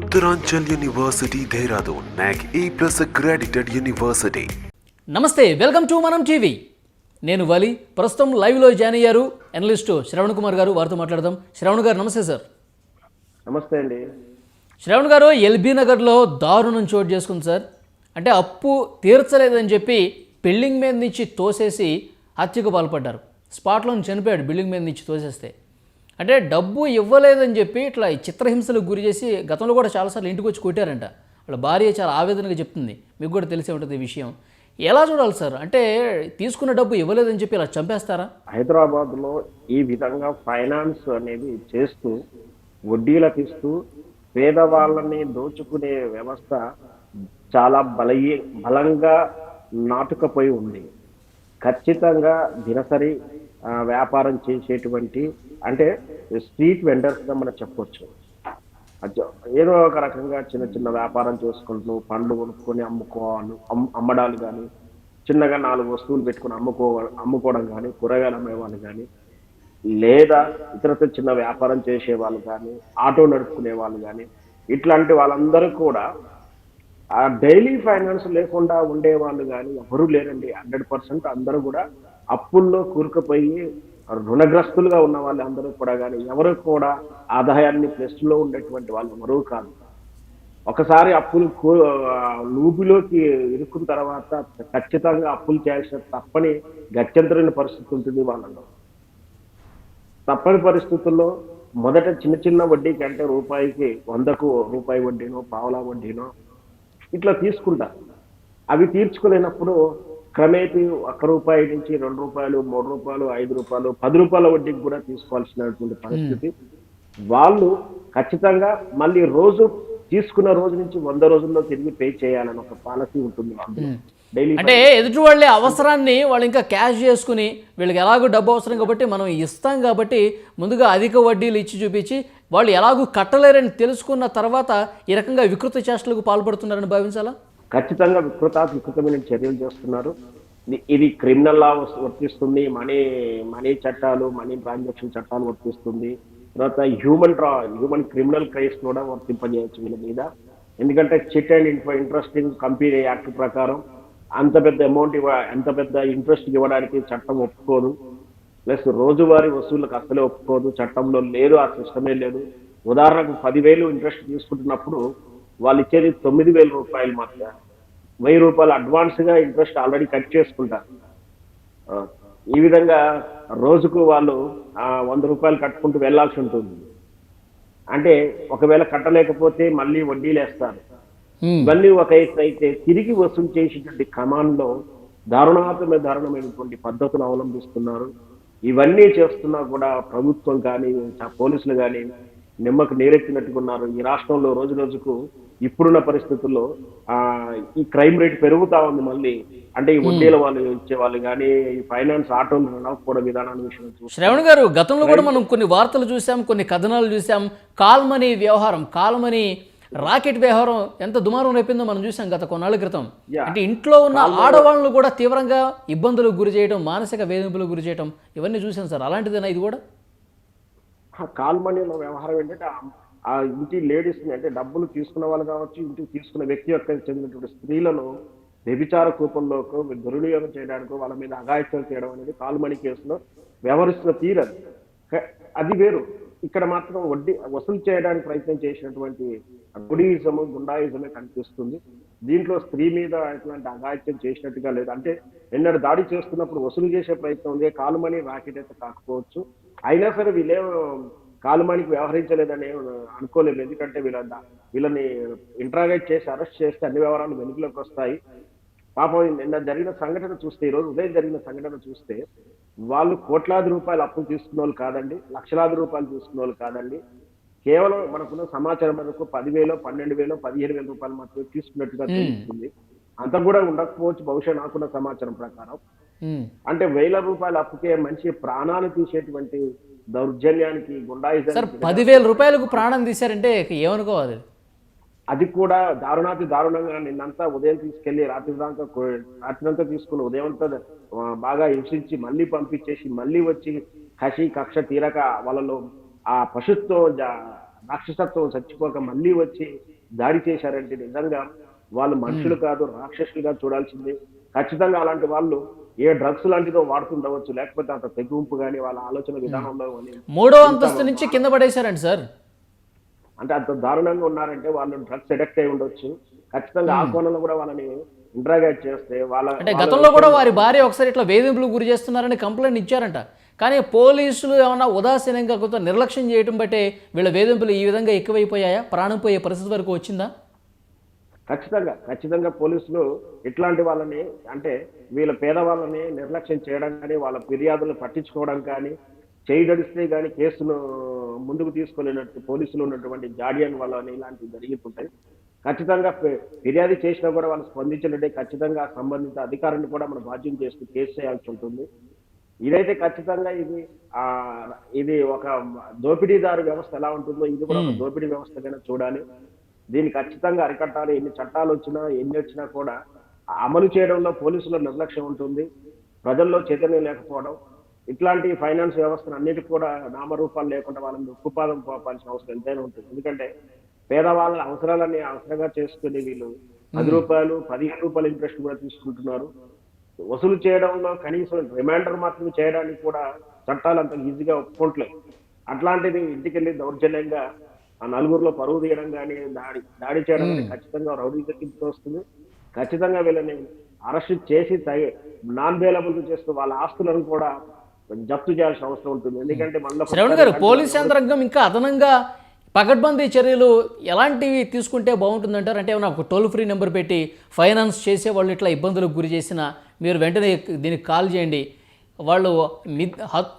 Uttaranchal University, Dehradun, NAC A+ accredited university. నమస్తే, welcome to మనం TV. నేను వలి. ప్రస్తుతం లైవ్లో జాయిన్ అయ్యారు అనలిస్టు శ్రవణ్ కుమార్ గారు. వారితో మాట్లాడదాం. శ్రవణ్ గారు నమస్తే సార్. నమస్తే అండి. శ్రవణ్ గారు, ఎల్బీ నగర్లో దారుణం చోటు చేసుకుంది సార్. అంటే అప్పు తీర్చలేదని చెప్పి బిల్డింగ్ మీద నుంచి తోసేసి హత్యకు పాల్పడ్డారు. స్పాట్లో చనిపోయాడు బిల్డింగ్ మీద నుంచి తోసేస్తే. అంటే డబ్బు ఇవ్వలేదని చెప్పి ఇట్లా చిత్రహింసలకు గురి చేసి గతంలో కూడా చాలాసార్లు ఇంటికి వచ్చి కొట్టారంట. వాళ్ళ భార్య చాలా ఆవేదనగా చెప్తుంది. మీకు కూడా తెలిసే ఉంటుంది ఈ విషయం. ఎలా చూడాలి సార్? అంటే తీసుకున్న డబ్బు ఇవ్వలేదని చెప్పి ఇలా చంపేస్తారా? హైదరాబాద్లో ఈ విధంగా ఫైనాన్స్ అనేది చేస్తూ వడ్డీలకు ఇస్తూ పేదవాళ్ళని దోచుకునే వ్యవస్థ చాలా బలంగా నాటుకపోయి ఉంది. ఖచ్చితంగా దినసరి వ్యాపారం చేసేటువంటి అంటే స్ట్రీట్ వెండర్స్గా మనం చెప్పొచ్చు. ఏదో ఒక రకంగా చిన్న చిన్న వ్యాపారం చేసుకుంటూ పండ్లు కొనుక్కొని అమ్మడాలు కానీ, చిన్నగా 4 వస్తువులు పెట్టుకుని అమ్ముకోవడం కానీ, కూరగాయలు అమ్మేవాళ్ళు కానీ, లేదా ఇతరతో చిన్న వ్యాపారం చేసేవాళ్ళు కానీ, ఆటో నడుపుకునే వాళ్ళు కానీ, ఇట్లాంటి వాళ్ళందరూ కూడా ఆ డైలీ ఫైనాన్స్ లేకుండా ఉండేవాళ్ళు కానీ ఎవరూ లేరండి. 100% అందరూ కూడా అప్పుల్లో కూరుకుపోయి రుణగ్రస్తులుగా ఉన్న వాళ్ళు అందరూ కూడా కానీ ఎవరు కూడా ఆదాయాన్ని ప్లస్లో ఉండేటువంటి వాళ్ళు ఎవరూ కాదు. ఒకసారి అప్పులు లూబిలోకి ఇరుక్కున్న తర్వాత ఖచ్చితంగా అప్పులు చేయాల్సిన తప్పని గత్యంతరమైన పరిస్థితి ఉంటుంది వాళ్ళలో. తప్పని పరిస్థితుల్లో మొదట చిన్న చిన్న వడ్డీకి అంటే రూపాయికి 100కు రూపాయి వడ్డీనో పావలా వడ్డీనో ఇట్లా తీసుకుంటారు. అవి తీర్చుకోలేనప్పుడు క్రమేపీ 1 రూపాయి నుంచి 2 రూపాయలు, 3 రూపాయలు, 5 రూపాయలు, 10 రూపాయల వడ్డీకి కూడా తీసుకోవాల్సినటువంటి పరిస్థితి. వాళ్ళు ఖచ్చితంగా మళ్ళీ రోజు తీసుకున్న రోజు నుంచి 100 రోజుల్లో తిరిగి పే చేయాలని ఒక పాలసీ ఉంటుంది. డైలీ అంటే ఎదుటి వాళ్ళే అవసరాన్ని వాళ్ళు ఇంకా క్యాష్ చేసుకుని వీళ్ళకి ఎలాగో డబ్బు అవసరం కాబట్టి మనం ఇస్తాం కాబట్టి ముందుగా అధిక వడ్డీలు ఇచ్చి చూపించి వాళ్ళు ఎలాగూ కట్టలేరని తెలుసుకున్న తర్వాత ఈ రకంగా వికృత చేష్టలకు పాల్పడుతున్నారని భావించాలా? ఖచ్చితంగా వికృతమైన చర్యలు చేస్తున్నారు. ఇది క్రిమినల్ లా వర్తిస్తుంది, మనీ చట్టాలు, మనీ ట్రాన్సాక్షన్ చట్టాలు వర్తిస్తుంది. తర్వాత హ్యూమన్ క్రిమినల్ క్రైమ్స్ కూడా వర్తింపజేయచ్చు వీళ్ళ మీద. ఎందుకంటే chit and interesting company act ప్రకారం అంత పెద్ద అమౌంట్ ఎంత పెద్ద ఇంట్రెస్ట్ ఇవ్వడానికి చట్టం ఒప్పుకోదు. ప్లస్ రోజువారీ వసూళ్ళకు అసలే ఒప్పుకోదు. చట్టంలో లేదు, ఆ సిస్టమే లేదు. ఉదాహరణకు 10,000 ఇంట్రెస్ట్ తీసుకుంటున్నప్పుడు వాళ్ళు ఇచ్చేది 9,000 రూపాయలు మాత్రమే. 1,000 రూపాయలు అడ్వాన్స్గా ఇంట్రెస్ట్ ఆల్రెడీ కట్ చేసుకుంటారు. ఈ విధంగా రోజుకు వాళ్ళు 100 రూపాయలు కట్టుకుంటూ వెళ్లాల్సి ఉంటుంది. అంటే ఒకవేళ కట్టలేకపోతే మళ్ళీ వడ్డీలు వేస్తారు. ఇవన్నీ ఒక అయితే తిరిగి వసూలు చేసేటువంటి క్రమంలో దారుణమైనటువంటి పద్ధతులు అవలంబిస్తున్నారు. ఇవన్నీ చేస్తున్నా కూడా ప్రభుత్వం కానీ పోలీసులు కానీ నిమ్మకు నీరెత్తినట్టుకున్నారు. ఈ రాష్ట్రంలో రోజు రోజుకు ఇప్పుడున్న పరిస్థితుల్లో ఈ క్రైమ్ రేట్ పెరుగుతా ఉంది. మళ్ళీ అంటే ఈ వడ్డీల వాళ్ళు ఇచ్చే వాళ్ళు కానీ ఈ ఫైనాన్స్ ఆటోలు నడవకపోవడం విధానాన్ని విషయం. శ్రవణ్ గారు, గతంలో కూడా మనం కొన్ని వార్తలు చూసాం, కొన్ని కథనాలు చూసాం. కాల్మనీ వ్యవహారం, కాల్మనీ రాకెట్ వ్యవహారం ఎంత దుమారం రేపిందో మనం చూసాం గత కొన్నాళ్ళ క్రితం. అంటే ఇంట్లో ఉన్న ఆడవాళ్ళను కూడా తీవ్రంగా ఇబ్బందులకు గురి చేయడం, మానసిక వేధింపులకు గురి చేయడం, ఇవన్నీ చూసాం సార్. అలాంటిదేనా ఇది కూడా? కాల్మనీలో వ్యవహారం ఏంటంటే ఆ ఇంటి లేడీస్ని అంటే డబ్బులు తీసుకున్న వాళ్ళు కావచ్చు, ఇంటికి తీసుకున్న వ్యక్తి యొక్క చెందినటువంటి స్త్రీలను వ్యభిచార కూపంలోకి దుర్వినియోగం చేయడానికో వాళ్ళ మీద అఘాయిత్యం చేయడం అనేది కాల్మనీ కేసులో వ్యవహరిస్తున్న తీరు. అది వేరు. ఇక్కడ మాత్రం వడ్డీ వసూలు చేయడానికి ప్రయత్నం చేసినటువంటి రౌడీయిజము, గుండాయిజమే కనిపిస్తుంది. దీంట్లో స్త్రీ మీద ఎట్లాంటి అఘాయిత్యం చేసినట్టుగా లేదు. అంటే ఎన్నడూ దాడి చేస్తున్నప్పుడు వసూలు చేసే ప్రయత్నం ఉంది. కాలుమనీ రాకెట్ అయితే కాకపోవచ్చు. అయినా సరే వీళ్ళేం కాలుమనీకి వ్యవహరించలేదని అనుకోలేదు. ఎందుకంటే వీళ్ళని ఇంట్రాగేట్ చేసి అరెస్ట్ చేస్తే అన్ని వివరాలు వెలుగులోకి వస్తాయి. పాపం నిన్న జరిగిన సంఘటన చూస్తే, ఈరోజు ఉదయం జరిగిన సంఘటన చూస్తే వాళ్ళు కోట్లాది రూపాయలు అప్పులు తీసుకున్న వాళ్ళు కాదండి, లక్షలాది రూపాయలు తీసుకున్న వాళ్ళు కాదండి. కేవలం మనకున్న సమాచారం మనకు 10,000, 12,000, 15,000 రూపాయలు మాత్రమే తీసుకున్నట్టుగా తెలుస్తుంది. అంత కూడా ఉండకపోవచ్చు బహుశా నాకున్న సమాచారం ప్రకారం. అంటే 1,000 రూపాయల అప్పుకే మనిషి ప్రాణాలు తీసేటువంటి దౌర్జన్యానికి, గుండాయిజానికి 10,000 రూపాయలకు ప్రాణం తీశారంటే ఏమనుకోవాలి? అది కూడా దారుణంగా నిన్నంతా ఉదయం తీసుకెళ్లి రాత్రంతా తీసుకుని ఉదయం అంతా బాగా హింసించి మళ్ళీ పంపించేసి మళ్ళీ వచ్చి కక్ష తీరక వాళ్ళలో ఆ పశుత్వం రాక్షసత్వం చచ్చిపోక మళ్ళీ వచ్చి దాడి చేశారంటే నిజంగా వాళ్ళు మనుషులు కాదు, రాక్షసులుగా చూడాల్సింది. ఖచ్చితంగా అలాంటి వాళ్ళు ఏ డ్రగ్స్ లాంటిదో వాడుతుండవచ్చు, లేకపోతే అంత తెగింపు కానీ వాళ్ళ ఆలోచన విధానంలో అని మూడో అంతస్తు నుంచి కింద పడేశారండి సార్. అంటే అంత దారుణంగా ఉన్నారంటే వాళ్ళు డ్రగ్స్ అడిక్ట్ అయి ఉండొచ్చు. ఖచ్చితంగా ఆ కోణంలో కూడా వాళ్ళని ఇంట్రాగేట్ చేస్తే అంటే గతంలో కూడా వారి భార్య ఒకసారి ఇట్లా వేధింపులు గురి చేస్తున్నారని కంప్లైంట్ ఇచ్చారంట. కానీ పోలీసులు ఏమన్నా ఉదాసీనంగా కొంత నిర్లక్ష్యం చేయడం బట్టే వీళ్ళ వేధింపులు ఈ విధంగా ఎక్కువైపోయాయా? ప్రాణం పోయే పరిస్థితి వరకు వచ్చిందా? ఖచ్చితంగా పోలీసులు ఇట్లాంటి వాళ్ళని, అంటే వీళ్ళ పేదవాళ్ళని నిర్లక్ష్యం చేయడం కానీ, వాళ్ళ ఫిర్యాదులు పట్టించుకోవడం కానీ, చేయగలిస్తే కానీ కేసును ముందుకు తీసుకెళ్ళినట్టు పోలీసులు ఉన్నటువంటి జాడియన్ వల్ల ఇలాంటివి జరుగుతుంటాయి. ఖచ్చితంగా ఫిర్యాదు చేసినా కూడా వాళ్ళు స్పందించినట్టే ఖచ్చితంగా సంబంధిత అధికారులను కూడా మనం బాధ్యం చేస్తూ కేసు చేయాల్సి ఉంటుంది. ఇదైతే ఖచ్చితంగా ఇది ఒక దోపిడీదారు వ్యవస్థ ఎలా ఉంటుందో ఇది కూడా ఒక దోపిడీ వ్యవస్థగానే చూడాలి. దీన్ని ఖచ్చితంగా అరికట్టాలి. ఎన్ని చట్టాలు వచ్చినా ఎన్ని వచ్చినా కూడా అమలు చేయడంలో పోలీసుల నిర్లక్ష్యం ఉంటుంది, ప్రజల్లో చైతన్యం లేకపోవడం. ఇట్లాంటి ఫైనాన్స్ వ్యవస్థను అన్నిటికీ కూడా నామరూపాలు లేకుండా వాళ్ళని ఉక్కుపాదం పోపాల్సిన అవసరం ఎంతైనా ఉంటుంది. ఎందుకంటే పేదవాళ్ళ అవసరాలన్నీ అవసరంగా చేసుకుని వీళ్ళు 10 రూపాయలు 15 రూపాయల ఇంట్రెస్ట్ కూడా తీసుకుంటున్నారు. వసూలు చేయడంలో కనీసం రిమైండర్ మాత్రమే చేయడానికి కూడా చట్టాలు అంత ఈజీగా ఒప్పుకోవట్లేదు. అట్లాంటిది ఇంటికెళ్ళి దౌర్జన్యంగా ఆ నలుగురిలో పరువు తీయడం కానీ, దాడి చేయడం కానీ ఖచ్చితంగా రౌడీ కిందకి వస్తుంది. ఖచ్చితంగా వీళ్ళని అరెస్ట్ చేసి నాన్ బెయిలబుల్ చేస్తూ వాళ్ళ ఆస్తులను కూడా జప్తు చేయాల్సిన అవసరం ఉంటుంది. ఎందుకంటే శ్రవణ్ గారు, పోలీస్ యంత్రాంగం ఇంకా అదనంగా పకడ్బందీ చర్యలు ఎలాంటివి తీసుకుంటే బాగుంటుందంటారు? అంటే ఏమైనా ఒక టోల్ ఫ్రీ నెంబర్ పెట్టి ఫైనాన్స్ చేసే వాళ్ళు ఇట్లా ఇబ్బందులకు గురి చేసినా మీరు వెంటనే దీనికి కాల్ చేయండి, వాళ్ళు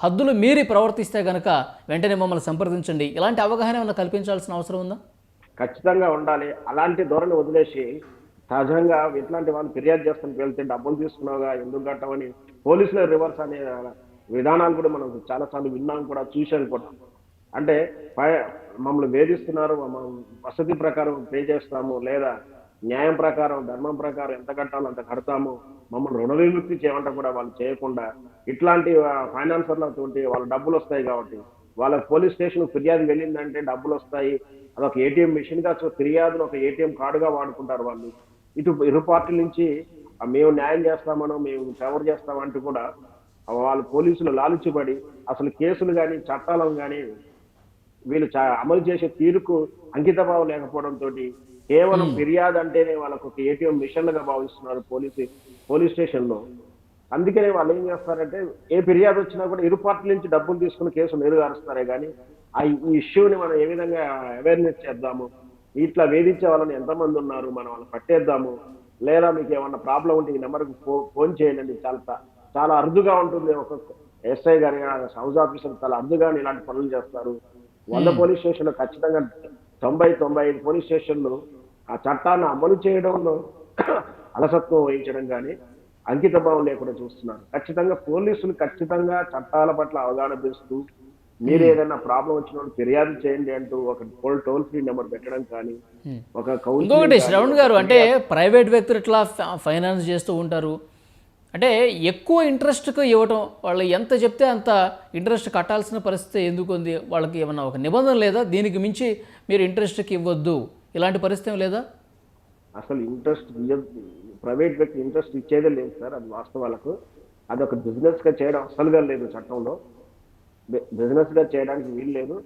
హద్దులు మీరి ప్రవర్తిస్తే కనుక వెంటనే మమ్మల్ని సంప్రదించండి, ఇలాంటి అవగాహన ఏమైనా కల్పించాల్సిన అవసరం ఉందా? ఖచ్చితంగా ఉండాలి. అలాంటి ధోరణి వదిలేసి సహజంగా ఇట్లాంటి వాళ్ళు ఫిర్యాదు చేస్తానికి వెళ్తే డబ్బులు తీసుకున్నావుగా ఎందుకు కట్టమని పోలీసులు రివర్స్ అనే విధానాలు కూడా మనం చాలాసార్లు విన్నాం కూడా, చూశాను కూడా. అంటే మమ్మల్ని వేధిస్తున్నారు, వసతి ప్రకారం పే చేస్తాము, లేదా న్యాయం ప్రకారం ధర్మం ప్రకారం ఎంత కట్టాలో అంత కడతాము, మమ్మల్ని రుణ విముక్తి చేయమంటే కూడా వాళ్ళు చేయకుండా ఇట్లాంటి ఫైనాన్సర్లతోటి వాళ్ళ డబ్బులు వస్తాయి కాబట్టి వాళ్ళకి పోలీస్ స్టేషన్ ఫిర్యాదు వెళ్ళిందంటే డబ్బులు వస్తాయి, అదొక ఏటీఎం మిషన్ గా ఫిర్యాదును ఒక ఏటీఎం కార్డుగా వాడుకుంటారు వాళ్ళు. ఇరు పార్టీల నుంచి మేము న్యాయం చేస్తామనో మేము ఫేవర్ చేస్తామంటూ కూడా వాళ్ళు పోలీసులు లాలుచిపడి అసలు కేసులు కానీ చట్టాలను కానీ వీళ్ళు అమలు చేసే తీరుకు అంకితభావం లేకపోవడంతో కేవలం ఫిర్యాదు అంటేనే వాళ్ళకు ఒక ఏటీఎం మిషన్లుగా భావిస్తున్నారు పోలీస్ స్టేషన్ లో. అందుకనే వాళ్ళు ఏం చేస్తారంటే ఏ ఫిర్యాదు వచ్చినా కూడా ఇరు పార్టీల నుంచి డబ్బులు తీసుకుని కేసు నేరుగారుస్తారే కానీ ఈ ఇష్యూని మనం ఏ విధంగా అవేర్నెస్ చేద్దాము, ఇట్లా వేధించే వాళ్ళని ఎంతమంది ఉన్నారు మనం వాళ్ళని పట్టేద్దాము, లేదా మీకు ఏమన్నా ప్రాబ్లం ఉంటే ఈ నెంబర్కి ఫోన్ చేయండి. చాలా అరుదుగా ఉంటుంది. ఒక ఎస్ఐ గారి హౌస్ ఆఫీసర్ చాలా అరుదుగా ఇలాంటి పనులు చేస్తారు. 100 పోలీస్ స్టేషన్లు ఖచ్చితంగా 90-95 పోలీస్ స్టేషన్లు ఆ చట్టాన్ని అమలు చేయడంలో అలసత్వం వహించడం కానీ అంకిత భావం లేకుండా చూస్తున్నారు. ఖచ్చితంగా పోలీసులు ఖచ్చితంగా చట్టాల పట్ల అవగాహన పెంచుతూ మీరు ఏదైనా ప్రాబ్లం వచ్చినప్పుడు ఫిర్యాదు చేయండి అంటూ ఒక టోల్ ఫ్రీ నెంబర్ పెట్టడం కానీ ఒక ఇంకొకటి శ్రవణ్ గారు, అంటే ప్రైవేట్ వ్యక్తులు ఇట్లా ఫైనాన్స్ చేస్తూ ఉంటారు, అంటే ఎక్కువ ఇంట్రెస్ట్కు ఇవ్వటం, వాళ్ళు ఎంత చెప్తే అంత ఇంట్రెస్ట్ కట్టాల్సిన పరిస్థితి ఎందుకు ఉంది? వాళ్ళకి ఏమన్నా ఒక నిబంధన లేదా, దీనికి మించి మీరు ఇంట్రెస్ట్కి ఇవ్వద్దు ఇలాంటి పరిస్థితి ఏం లేదా? అసలు ఇంట్రెస్ట్ ప్రైవేట్ వ్యక్తి ఇంట్రెస్ట్ ఇచ్చేదే లేదు సార్. అది వాస్తవాలకు అదొక బిజినెస్ గా చేయడం అసలుగా లేదు చట్టంలో. బిజినెస్ గా చేయడానికి వీలు లేదు.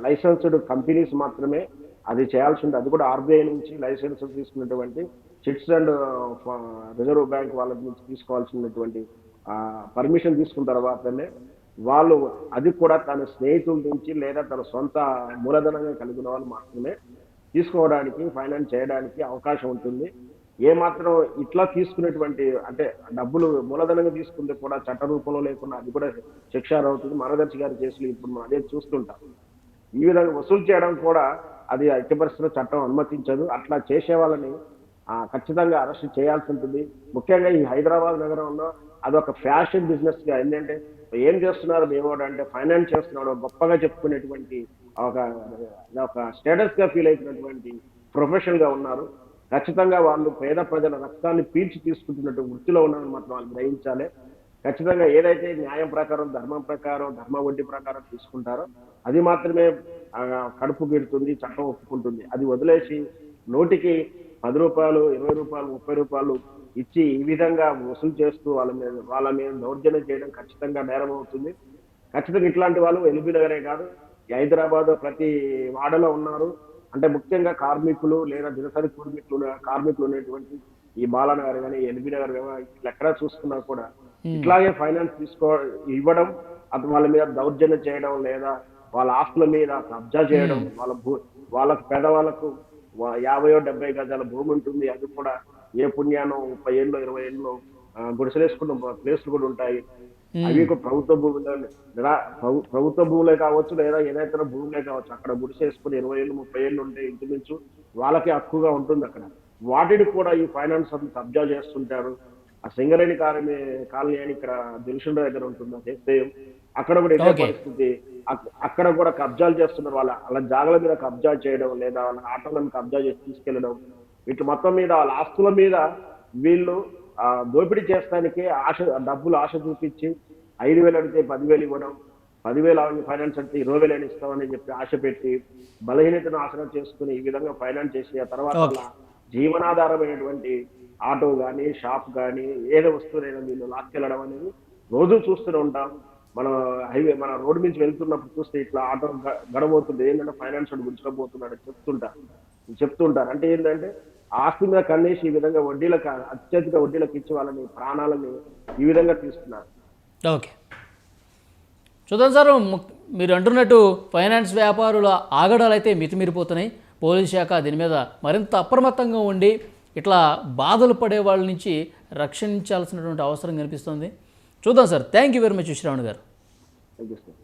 లైసెన్స్డ్ కంపెనీస్ మాత్రమే అది చేయాల్సి ఉంటుంది. అది కూడా ఆర్బీఐ నుంచి లైసెన్స్ తీసుకున్నటువంటి చిట్స్ అండ్ రిజర్వ్ బ్యాంక్ వాళ్ళ నుంచి తీసుకోవాల్సినటువంటి పర్మిషన్ తీసుకున్న తర్వాతనే వాళ్ళు, అది కూడా తన స్నేహితుల నుంచి లేదా తన సొంత మూలధనంగా కలిగిన వాళ్ళు మాత్రమే తీసుకోవడానికి ఫైనాన్స్ చేయడానికి అవకాశం ఉంటుంది. ఏమాత్రం ఇట్లా తీసుకునేటువంటి అంటే డబ్బులు మూలధనంగా తీసుకుంటే కూడా చట్ట రూపంలో లేకుండా అది కూడా శిక్షార్హం అవుతుంది. మార్గదర్శి గారి కేసులు ఇప్పుడు మనం అదే చూస్తుంటాం. ఈ విధంగా వసూలు చేయడం కూడా అది ఎట్టి పరిస్థితుల్లో చట్టం అనుమతించదు. అట్లా చేసే వాళ్ళని ఖచ్చితంగా అరెస్ట్ చేయాల్సి ఉంటుంది. ముఖ్యంగా ఈ హైదరాబాద్ నగరంలో అదొక ఫ్యాషన్ బిజినెస్ గా ఏంటంటే ఏం చేస్తున్నారు మేము అంటే ఫైనాన్స్ చేస్తున్నాడు గొప్పగా చెప్పుకునేటువంటి ఒక స్టేటస్ గా ఫీల్ అయినటువంటి ప్రొఫెషనల్ గా ఉన్నారు. ఖచ్చితంగా వాళ్ళు పేద ప్రజల రక్తాన్ని పీల్చి తీసుకుంటున్నట్టు వృత్తిలో ఉన్నారని మాత్రం వాళ్ళు గ్రహించాలి. ఖచ్చితంగా ఏదైతే న్యాయం ప్రకారం, ధర్మం ప్రకారం, ధర్మ వడ్డీ ప్రకారం తీసుకుంటారో అది మాత్రమే కడుపు గిడుతుంది, చట్టం ఒప్పుకుంటుంది. అది వదిలేసి నోటికి రూ. 10, రూ. 20, రూ. 30 ఇచ్చి ఈ విధంగా వసూలు చేస్తూ వాళ్ళ మీద దౌర్జన్యం చేయడం ఖచ్చితంగా నేరం అవుతుంది. ఖచ్చితంగా ఇట్లాంటి వాళ్ళు ఎల్బీ నగరే కాదు, ఈ హైదరాబాద్ ప్రతి వాడలో ఉన్నారు. అంటే ముఖ్యంగా కార్మికులు లేదా దినసరి కార్మికులు ఉన్నటువంటి ఈ బాలానగర్ కానీ, ఎల్బీ నగర్ ఇట్లా ఎక్కడ చూసుకున్నా కూడా ఇట్లాగే ఫైనాన్స్ ఇవ్వడం, అది వాళ్ళ మీద దౌర్జన్యం చేయడం లేదా వాళ్ళ ఆస్తుల మీద కబ్జా చేయడం, వాళ్ళకు పేదవాళ్ళకు 50-70 గజాల భూమి ఉంటుంది. అది కూడా ఏ పుణ్యానో 30 ఏళ్ళు 20 ఏళ్ళు గుడిసెలేసుకున్న ప్లేస్లు కూడా ఉంటాయి. అవి ప్రభుత్వ భూములు, ప్రభుత్వ భూములే కావచ్చు లేదా ఏదైతే భూములే కావచ్చు. అక్కడ గుడిసేసుకుని 20 ఏళ్ళు 30 ఏళ్ళు ఉంటే ఇంచుమించు వాళ్ళకే హక్కుగా ఉంటుంది అక్కడ. వాటిని కూడా ఈ ఫైనాన్స్ కబ్జా చేస్తుంటారు. ఆ సింగరేణి కాలనీ అని ఇక్కడ దిల్షుండ దగ్గర ఉంటుంది, అదే అక్కడ కూడా ఇదే పరిస్థితి. అక్కడ కూడా కబ్జాలు చేస్తున్నారు. వాళ్ళ జాగల మీద కబ్జా చేయడం లేదా వాళ్ళ ఆటోలను కబ్జా చేసి తీసుకెళ్లడం, వీటి మొత్తం మీద వాళ్ళ ఆస్తుల మీద వీళ్ళు దోపిడీ చేస్తానికి డబ్బులు ఆశ చూపించి 5,000 అడిగితే 10,000 ఇవ్వడం, 10,000 ఫైనాన్స్ అంటే 20,000 ఇస్తామని చెప్పి ఆశ పెట్టి బలహీనతను ఆసనం చేసుకుని ఈ విధంగా ఫైనాన్స్ చేసి ఆ తర్వాత జీవనాధారమైనటువంటి ఆటో కానీ షాప్ కానీ ఏదో వస్తువునైనా వీళ్ళు లాక్కెళ్ళడం అనేది రోజు చూస్తూనే ఉంటాం. మన రోడ్డు నుంచి వెళ్తున్నప్పుడు చూస్తే ఇట్లా ఆటో గడబోతుంది, ఏంటంటే ఫైనాన్స్ వాడు గుంజుకపోతున్నాడు చెప్తుంటారు. అంటే ఏంటంటే ఆస్తి మీద కన్నేసి ఈ విధంగా అత్యధిక వడ్డీలకు ఇచ్చి వాళ్ళని ప్రాణాలని ఈ విధంగా తీస్తున్నారు. ఓకే, చూద్దాం సార్. మీరు అంటున్నట్టు ఫైనాన్స్ వ్యాపారుల ఆగడాలు అయితే మితిమీరిపోతున్నాయి. పోలీస్ శాఖ దీని మీద మరింత అప్రమత్తంగా ఉండి ఇట్లా బాధలు పడే వాళ్ళ నుంచి రక్షించాల్సినటువంటి అవసరం కనిపిస్తుంది. చూద్దాం sir. Thank you very much Shravan గారు. Thank you sir.